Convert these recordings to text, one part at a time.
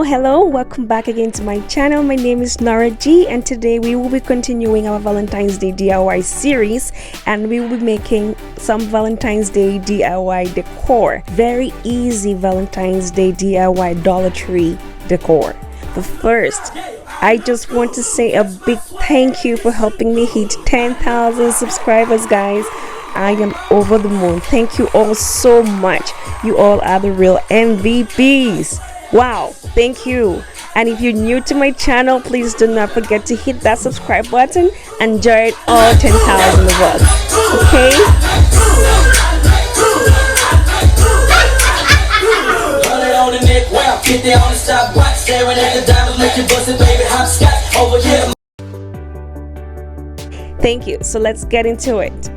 Hello, welcome back again to my channel. My name is Nora G, and today we will be continuing our Valentine's Day DIY series, and we will be making some Valentine's Day DIY decor. Very easy Valentine's Day DIY Dollar Tree decor. But first, I just want to say a big thank you for helping me hit 10,000 subscribers, guys. I am over the moon. Thank you all so much. You all are the real MVPs. Wow, thank you. And if you're new to my channel, please do not forget to hit that subscribe button and join all 10,000 of us. Okay? Thank you. So let's get into it.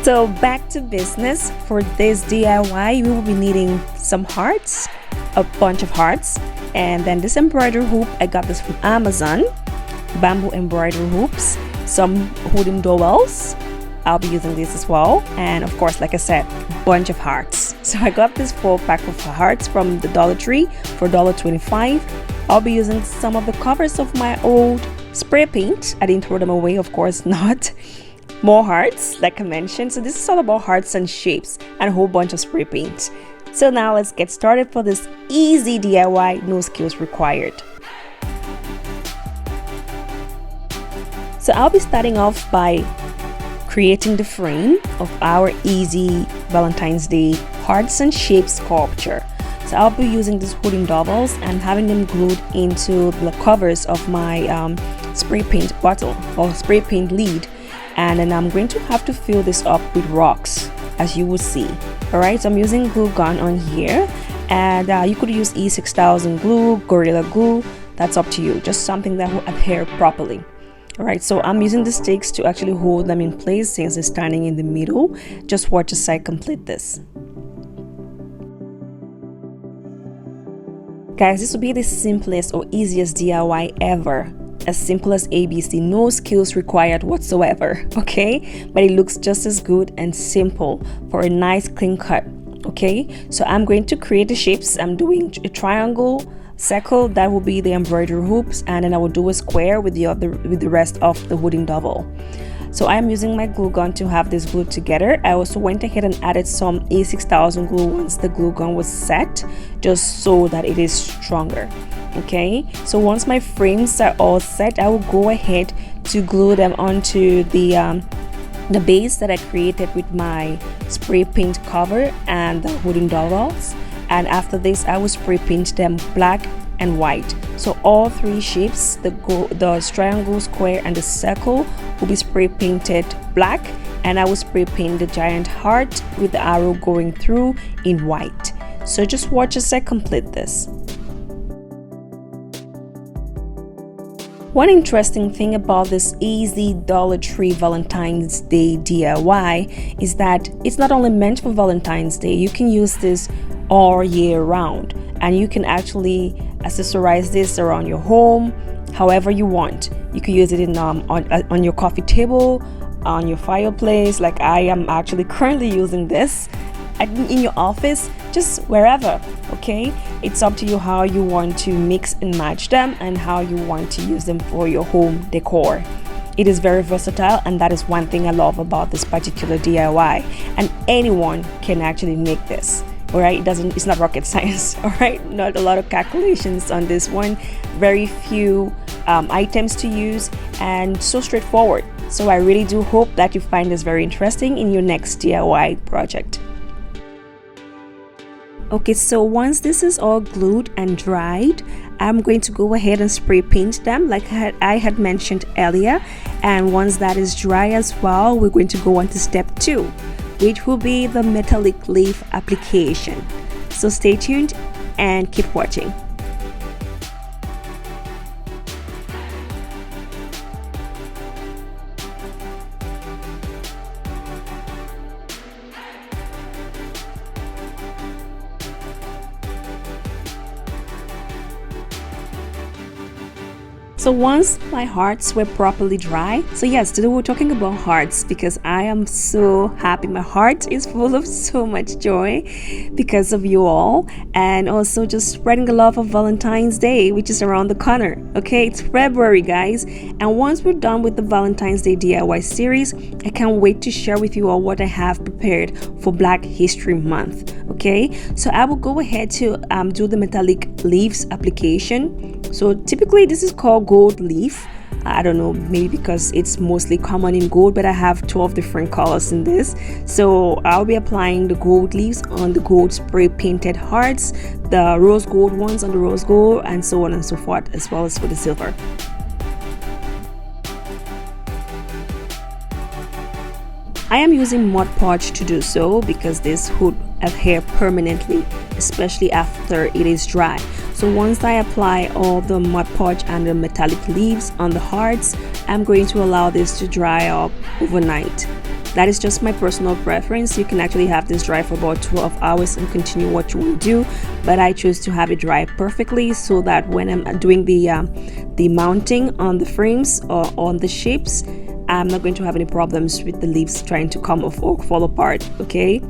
So back to business. For this DIY, we will be needing some hearts, a bunch of hearts, and then this embroidery hoop. I got this from Amazon, bamboo embroidery hoops, some wooden dowels. I'll be using this as well, and of course, like I said, a bunch of hearts. So I got this 4-pack of hearts from the Dollar Tree for $1.25. I'll be using some of the covers of my old spray paint. I didn't throw them away, of course not. More hearts, like I mentioned. So this is all about hearts and shapes and a whole bunch of spray paint. So now let's get started for this easy DIY, no skills required. So I'll be starting off by creating the frame of our easy Valentine's Day hearts and shapes sculpture. So I'll be using these wooden dowels and having them glued into the covers of my spray paint bottle or spray paint lid. And then I'm going to have to fill this up with rocks, as you will see. Alright, so I'm using glue gun on here, and you could use E6000 glue, Gorilla Glue, that's up to you. Just something that will adhere properly. Alright, so I'm using the sticks to actually hold them in place since it's standing in the middle. Just watch as I complete this. Guys, this will be the simplest or easiest DIY ever. As simple as ABC, no skills required whatsoever, okay? But it looks just as good and simple for a nice clean cut, okay? So I'm going to create the shapes. I'm doing a triangle, circle, that will be the embroidery hoops, and then I will do a square with the rest of the wooden dowel. So I'm using my glue gun to have this glued together. I also went ahead and added some E6000 glue once the glue gun was set, just so that it is stronger. Okay, so once my frames are all set, I will go ahead to glue them onto the base that I created with my spray paint cover and the wooden dowels. And after this, I will spray paint them black and white. So all three shapes, the triangle, square, and the circle, will be spray painted black, and I will spray paint the giant heart with the arrow going through in white. So just watch as I complete this. One interesting thing about this easy Dollar Tree Valentine's Day DIY is that it's not only meant for Valentine's Day. You can use this all year round, and you can actually accessorize this around your home however you want. You can use it in on your coffee table, on your fireplace, like I am actually currently using this, in your office, just wherever. Okay, it's up to you how you want to mix and match them and how you want to use them for your home decor. It is very versatile, and that is one thing I love about this particular DIY, and anyone can actually make this. All right, it's not rocket science. All right, not a lot of calculations on this one, very few items to use, and so straightforward. So I really do hope that you find this very interesting in your next DIY project. Okay, so once this is all glued and dried, I'm going to go ahead and spray paint them like I had mentioned earlier. And once that is dry as well, we're going to go on to step 2, which will be the metallic leaf application. So stay tuned and keep watching. So once my hearts were properly dry, so yes, today we're talking about hearts because I am so happy. My heart is full of so much joy because of you all, and also just spreading the love of Valentine's Day, which is around the corner. Okay, it's February, guys, and once we're done with the Valentine's Day DIY series, I can't wait to share with you all what I have prepared for Black History Month. Okay, so I will go ahead to do the metallic leaves application. So typically this is called gold leaf. I don't know, maybe because it's mostly common in gold, but I have 12 different colors in this. So I'll be applying the gold leaves on the gold spray painted hearts, the rose gold ones on the rose gold, and so on and so forth, as well as for the silver. I am using Mod Podge to do so because this would adhere permanently, especially after it is dry. So once I apply all the Mod Podge and the metallic leaves on the hearts, I'm going to allow this to dry up overnight. That is just my personal preference. You can actually have this dry for about 12 hours and continue what you want to do, but I choose to have it dry perfectly so that when I'm doing the mounting on the frames or on the shapes, I'm not going to have any problems with the leaves trying to come off or fall apart. Okay,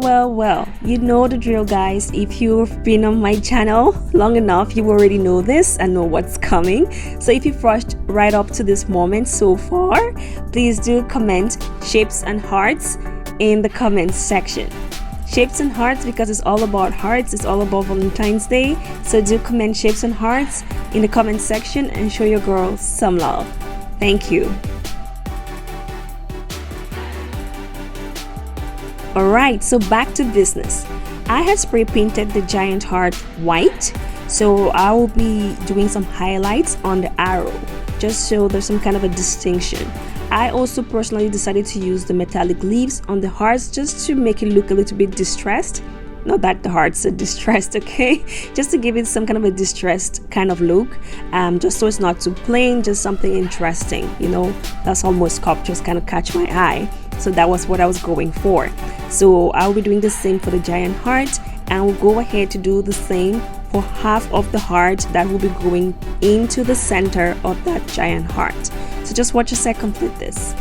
well, you know the drill, guys. If you've been on my channel long enough, you already know this and know what's coming. So if you've rushed right up to this moment so far, please do comment shapes and hearts in the comments section. Shapes and hearts because it's all about hearts, it's all about Valentine's Day. So do comment shapes and hearts in the comment section and show your girl some love. Thank you. Alright, so back to business. I had spray painted the giant heart white, so I will be doing some highlights on the arrow just so there's some kind of a distinction. I also personally decided to use the metallic leaves on the hearts just to make it look a little bit distressed. Not that the hearts are distressed, okay? Just to give it some kind of a distressed kind of look, just so it's not too plain, just something interesting, you know. That's how most sculptures kind of catch my eye. So that was what I was going for. So I'll be doing the same for the giant heart, and we'll go ahead to do the same for half of the heart that will be going into the center of that giant heart. So just watch as I complete this.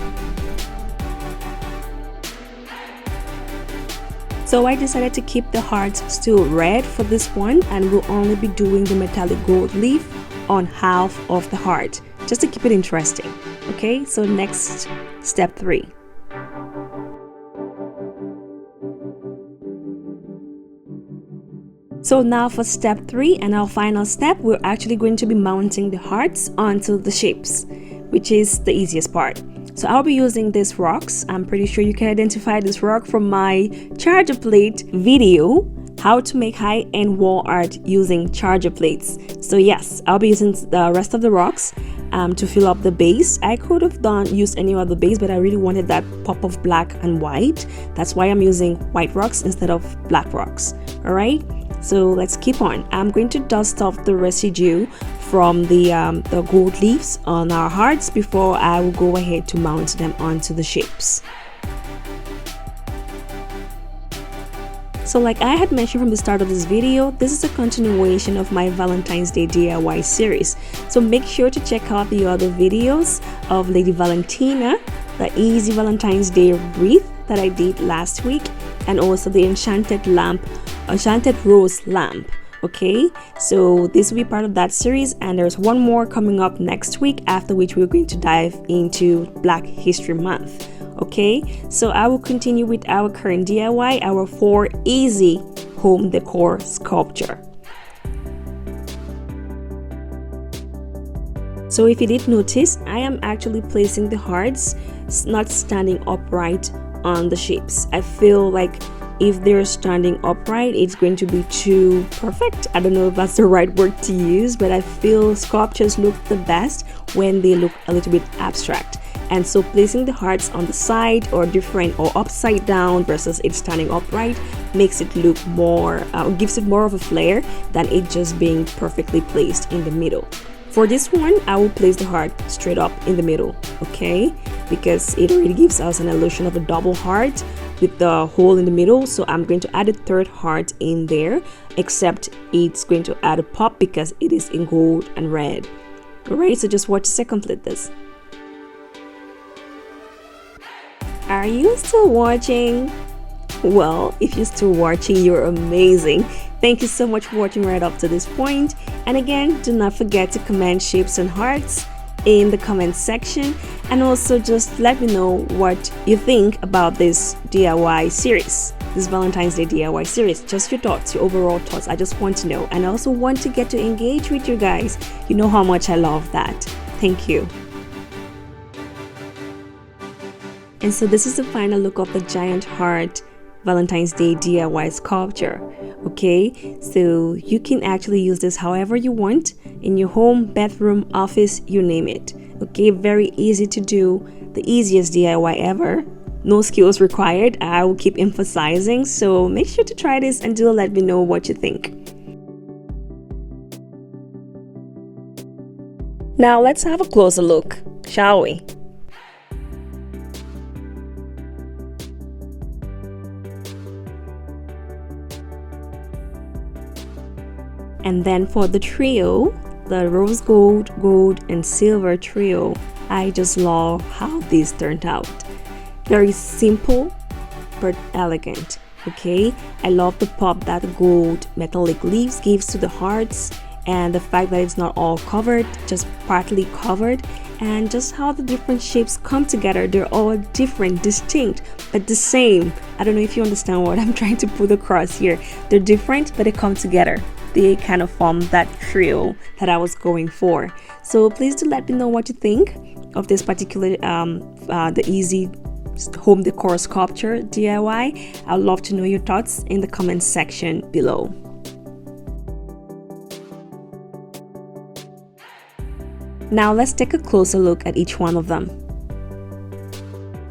So I decided to keep the hearts still red for this one, and we'll only be doing the metallic gold leaf on half of the heart just to keep it interesting. Okay, so next, step 3. So now for step 3 and our final step, we're actually going to be mounting the hearts onto the shapes, which is the easiest part. So I'll be using these rocks. I'm pretty sure you can identify this rock from my charger plate video, how to make high-end wall art using charger plates. So yes, I'll be using the rest of the rocks to fill up the base. I could have used any other base, but I really wanted that pop of black and white. That's why I'm using white rocks instead of black rocks. All right, so let's keep on. I'm going to dust off the residue from the gold leaves on our hearts before I will go ahead to mount them onto the shapes. So like I had mentioned from the start of this video, this is a continuation of my Valentine's Day DIY series. So make sure to check out the other videos of Lady Valentina, the easy Valentine's Day wreath that I did last week, and also the enchanted rose lamp. Okay, so this will be part of that series, and there's one more coming up next week, after which we're going to dive into Black History Month. Okay, so I will continue with our current DIY, our 4 easy home decor sculpture. So if you did notice, I am actually placing the hearts not standing upright on the shapes. I feel like if they're standing upright, it's going to be too perfect. I don't know if that's the right word to use, but I feel sculptures look the best when they look a little bit abstract. And so placing the hearts on the side or different or upside down versus it standing upright makes it look more, gives it more of a flair than it just being perfectly placed in the middle. For this one, I will place the heart straight up in the middle, okay? Because it already gives us an illusion of a double heart with the hole in the middle, so I'm going to add a third heart in there, except it's going to add a pop because it is in gold and red. Alright, so just watch as I complete this. Are you still watching? Well, if you're still watching, you're amazing. Thank you so much for watching right up to this point. And again, do not forget to comment shapes and hearts in the comment section, and also just let me know what you think about this DIY series, this Valentine's Day DIY series. Just your thoughts, your overall thoughts. I just want to know, and I also want to get to engage with you guys. You know how much I love that. Thank you. And so this is the final look of the giant heart Valentine's Day DIY sculpture. Okay, so you can actually use this however you want, in your home, bedroom, office, you name it. Okay, very easy to do, the easiest DIY ever, no skills required. I will keep emphasizing, so make sure to try this and do let me know what you think. Now let's have a closer look, shall we? And then for the trio, the rose gold, gold and silver trio, I just love how these turned out. Very simple but elegant. Okay, I love the pop that the gold metallic leaves gives to the hearts, and the fact that it's not all covered, just partly covered, and just how the different shapes come together. They're all different, distinct, but the same. I don't know if you understand what I'm trying to put across here. They're different, but they come together. They kind of form that trio that I was going for. So please do let me know what you think of this particular the easy home decor sculpture DIY. I'd love to know your thoughts in the comment section below. Now let's take a closer look at each one of them.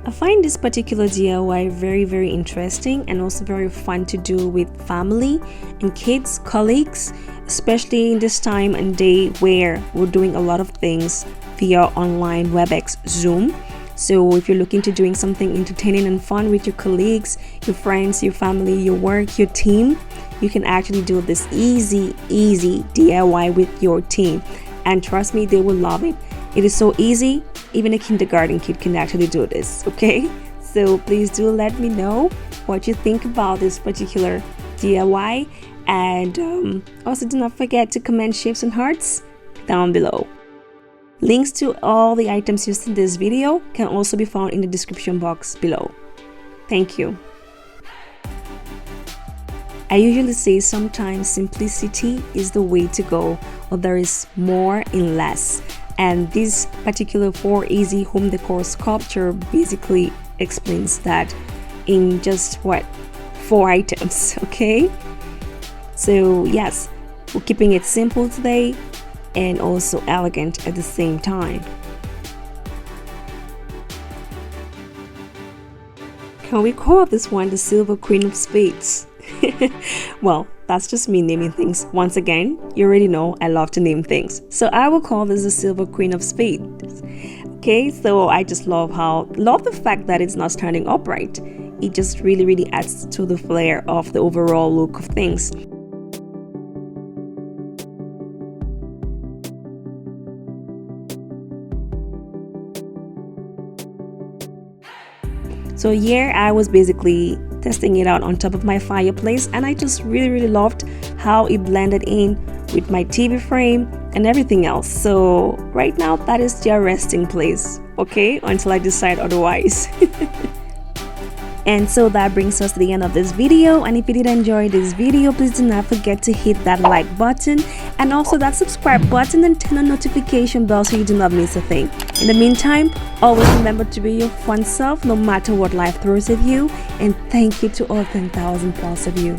I find this particular DIY very interesting and also very fun to do with family and kids, colleagues, especially in this time and day where we're doing a lot of things via online WebEx, Zoom. So if you're looking to doing something entertaining and fun with your colleagues, your friends, your family, your work, your team, you can actually do this easy DIY with your team. And trust me, they will love it. It is so easy, even a kindergarten kid can actually do this, okay? So please do let me know what you think about this particular DIY, and also do not forget to comment shapes and hearts down below. Links to all the items used in this video can also be found in the description box below. Thank you. I usually say sometimes simplicity is the way to go, or there is more in less. And this particular 4 easy home decor sculpture basically explains that in just 4 items, okay? So yes, we're keeping it simple today and also elegant at the same time. Can we call this one the Silver Queen of Spades? Well, that's just me naming things. Once again, you already know I love to name things, so I will call this the Silver Queen of Spades. Okay, so I just love the fact that it's not standing upright. It just really adds to the flair of the overall look of things. So here I was basically testing it out on top of my fireplace, and I just really loved how it blended in with my TV frame and everything else. So right now that is their resting place, okay, until I decide otherwise. And so that brings us to the end of this video, and if you did enjoy this video, please do not forget to hit that like button and also that subscribe button, and turn on notification bell so you do not miss a thing. In the meantime, always remember to be your fun self no matter what life throws at you, and thank you to all 10,000 plus of you.